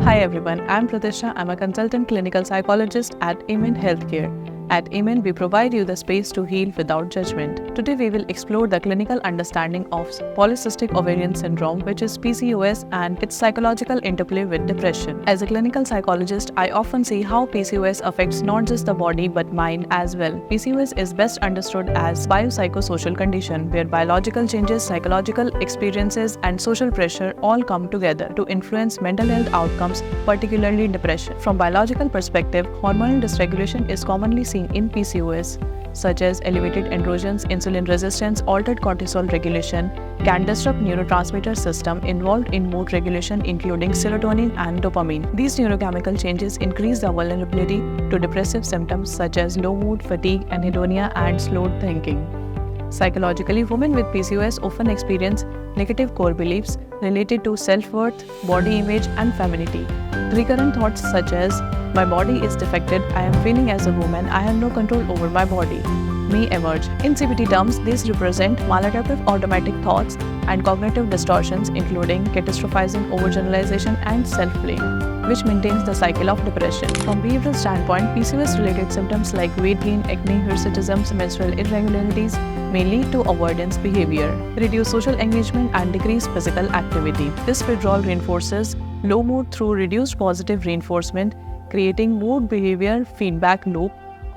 Hi everyone, I'm Pratisha. I'm a consultant clinical psychologist at Amen Healthcare. At Amen, we provide you the space to heal without judgment. Today, we will explore the clinical understanding of polycystic ovarian syndrome, which is PCOS, and its psychological interplay with depression. As a clinical psychologist, I often see how PCOS affects not just the body but mind as well. PCOS is best understood as biopsychosocial condition where biological changes, psychological experiences, and social pressure all come together to influence mental health outcomes, particularly depression. From biological perspective, hormonal dysregulation is commonly seen in PCOS, such as elevated androgens, insulin resistance, altered cortisol regulation, can disrupt neurotransmitter system involved in mood regulation, including serotonin and dopamine. These neurochemical changes increase the vulnerability to depressive symptoms such as low mood, fatigue, anhedonia, and slowed thinking. Psychologically, women with PCOS often experience negative core beliefs related to self-worth, body image, and femininity. Recurrent thoughts such as, "My body is defective, I am failing as a woman, I have no control over my body," may emerge. In CBT terms, these represent maladaptive automatic thoughts and cognitive distortions, including catastrophizing, overgeneralization, and self-blame, which maintains the cycle of depression. From behavioral standpoint, PCOS-related symptoms like weight gain, acne, hirsutism, menstrual irregularities may lead to avoidance behavior, reduce social engagement, and decrease physical activity. This withdrawal reinforces low mood through reduced positive reinforcement, creating mood behavior feedback loop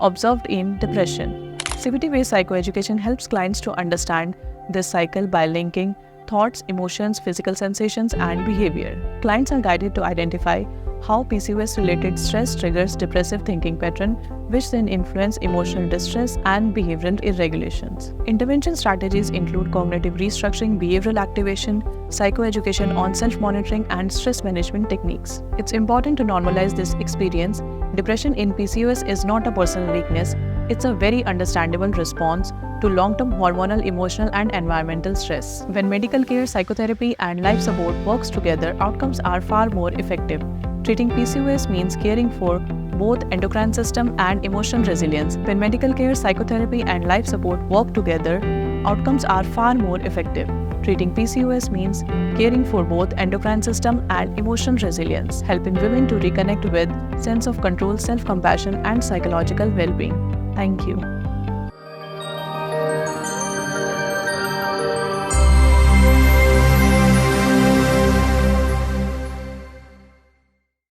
observed in depression. CBT-based psychoeducation helps clients to understand this cycle by linking thoughts, emotions, physical sensations, and behavior. Clients are guided to identify how PCOS-related stress triggers depressive thinking pattern, which then influence emotional distress and behavioral irregulations. Intervention strategies include cognitive restructuring, behavioral activation, psychoeducation on self-monitoring, and stress management techniques. It's important to normalize this experience. Depression in PCOS is not a personal weakness. It's a very understandable response to long-term hormonal, emotional, and environmental stress. When medical care, psychotherapy, and life support works together, outcomes are far more effective. Treating PCOS means caring for both endocrine system and emotional resilience. When medical care, psychotherapy, and life support work together, outcomes are far more effective. Treating PCOS means caring for both endocrine system and emotional resilience, helping women to reconnect with sense of control, self-compassion, and psychological well-being. Thank you.